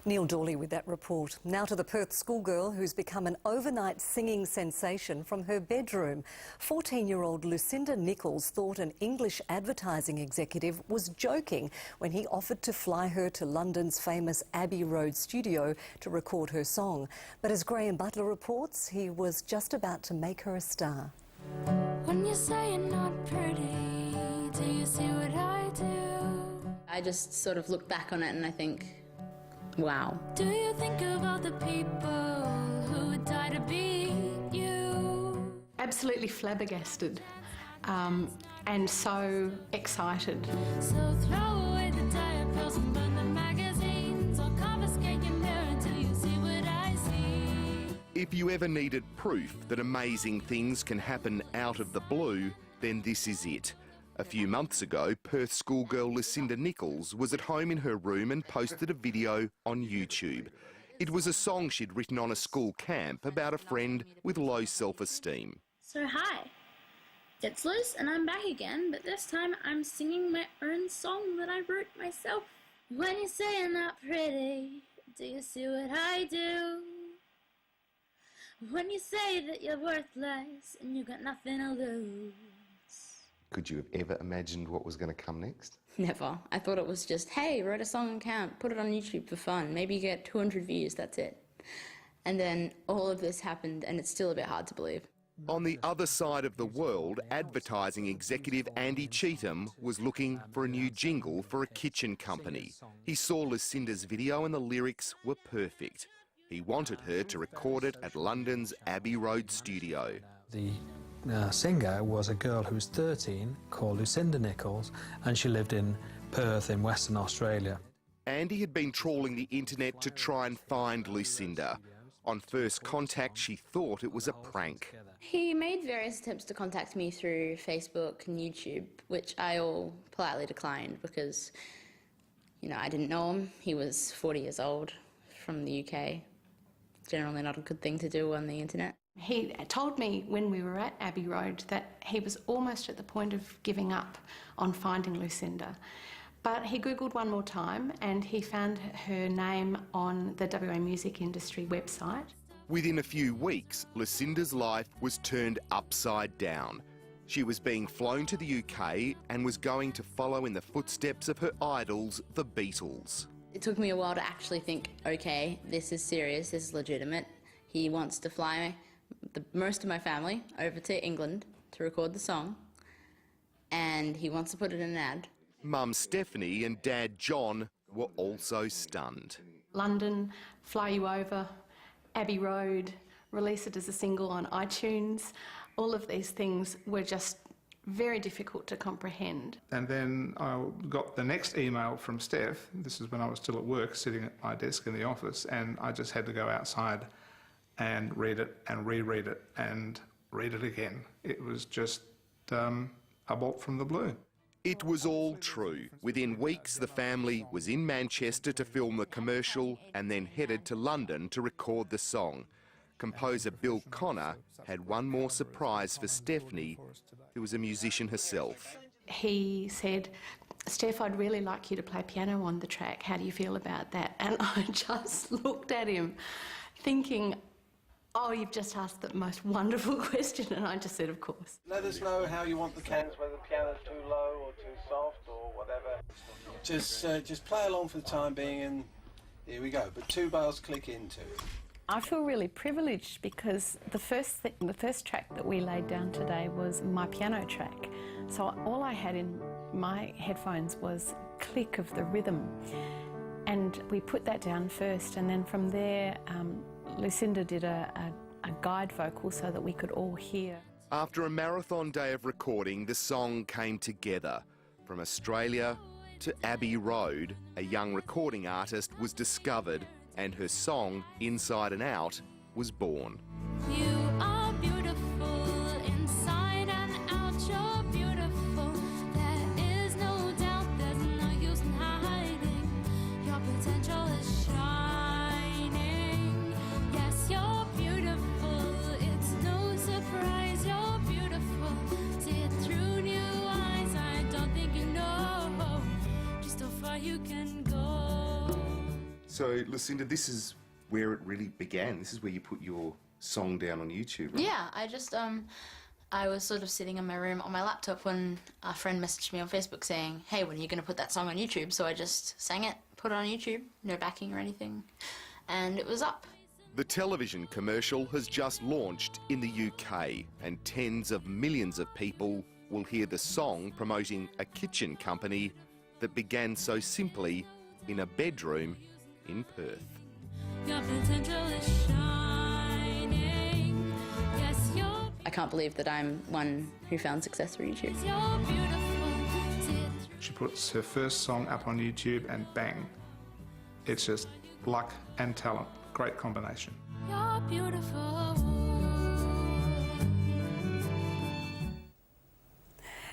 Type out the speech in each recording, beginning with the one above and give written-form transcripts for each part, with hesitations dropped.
Neil Dawley with that report. Now to the Perth schoolgirl who's become an overnight singing sensation from her bedroom. 14-year-old Lucinda Nicholls thought an English advertising executive was joking when he offered to fly her to London's famous Abbey Road Studio to record her song. But as Graham Butler reports, he was just about to make her a star. When you say you're not pretty, do you see what I do? I just sort of look back on it and I think, wow. Do you think of all the people who would die to be you? Absolutely flabbergasted and so excited. So throw away the diet pills and burn the magazines, or confiscate your mirror until you see what I see. If you ever needed proof that amazing things can happen out of the blue, then this is it. A few months ago, Perth schoolgirl Lucinda Nicholls was at home in her room and posted a video on YouTube. It was a song she'd written on a school camp about a friend with low self-esteem. So hi, it's Liz and I'm back again, but this time I'm singing my own song that I wrote myself. When you say you're not pretty, do you see what I do? When you say that you're worthless and you got nothing to lose. Could you have ever imagined what was going to come next? Never. I thought it was just, hey, write a song and camp, put it on YouTube for fun, maybe you get 200 views, that's it. And then all of this happened and it's still a bit hard to believe. On the other side of the world, advertising executive Andy Cheetham was looking for a new jingle for a kitchen company. He saw Lucinda's video and the lyrics were perfect. He wanted her to record it at London's Abbey Road Studio. The singer was a girl who was 13 called Lucinda Nicholls, and she lived in Perth in Western Australia. Andy had been trawling the internet to try and find Lucinda. On first contact, she thought it was a prank. He made various attempts to contact me through Facebook and YouTube, which I all politely declined because, you know, I didn't know him. He was 40 years old, from the UK. Generally not a good thing to do on the internet. He told me when we were at Abbey Road that he was almost at the point of giving up on finding Lucinda. But he Googled one more time and he found her name on the WA music industry website. Within a few weeks, Lucinda's life was turned upside down. She was being flown to the UK and was going to follow in the footsteps of her idols, the Beatles. It took me a while to actually think, okay, this is serious, this is legitimate. He wants to fly most of my family over to England to record the song, and he wants to put it in an ad. Mum Stephanie and Dad John were also stunned. London, fly you over, Abbey Road, release it as a single on iTunes. All of these things were just very difficult to comprehend. And then I got the next email from Steph. This is when I was still at work, sitting at my desk in the office, and I just had to go outside and read it and reread it and read it again. It was just a bolt from the blue. It was all true. Within weeks, the family was in Manchester to film the commercial and then headed to London to record the song. Composer Bill Connor had one more surprise for Stephanie, who was a musician herself. He said, Steph, I'd really like you to play piano on the track. How do you feel about that? And I just looked at him thinking, oh, you've just asked the most wonderful question, and I just said, of course. Let us know how you want the piano, whether the piano's too low or too soft or whatever. Just play along for the time being, and here we go. But 2 bars click into. I feel really privileged because the first track that we laid down today was my piano track. So all I had in my headphones was a click of the rhythm. And we put that down first, and then from there, Lucinda did a guide vocal so that we could all hear. After a marathon day of recording, the song came together. From Australia to Abbey Road, a young recording artist was discovered, and her song, Inside and Out, was born. You are beautiful, inside and out, you're beautiful. There is no doubt, there's no use in hiding. Your potential is shining. Yes, you're beautiful, it's no surprise, you're beautiful. See it through new eyes, I don't think you know just how far you can go. So, Lucinda, this is where it really began. This is where you put your song down on YouTube, right? Yeah, I was sort of sitting in my room on my laptop when a friend messaged me on Facebook saying, hey, when are you going to put that song on YouTube? So I just sang it, put it on YouTube, no backing or anything, and it was up. The television commercial has just launched in the UK, and tens of millions of people will hear the song promoting a kitchen company that began so simply in a bedroom in Perth. Your potential is shining. Yes, you're I can't believe that I'm one who found success through YouTube. beautiful. She puts her first song up on YouTube and bang, it's just luck and talent. Great combination. You're beautiful.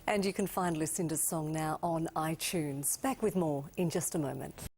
And you can find Lucinda's song now on iTunes. Back with more in just a moment.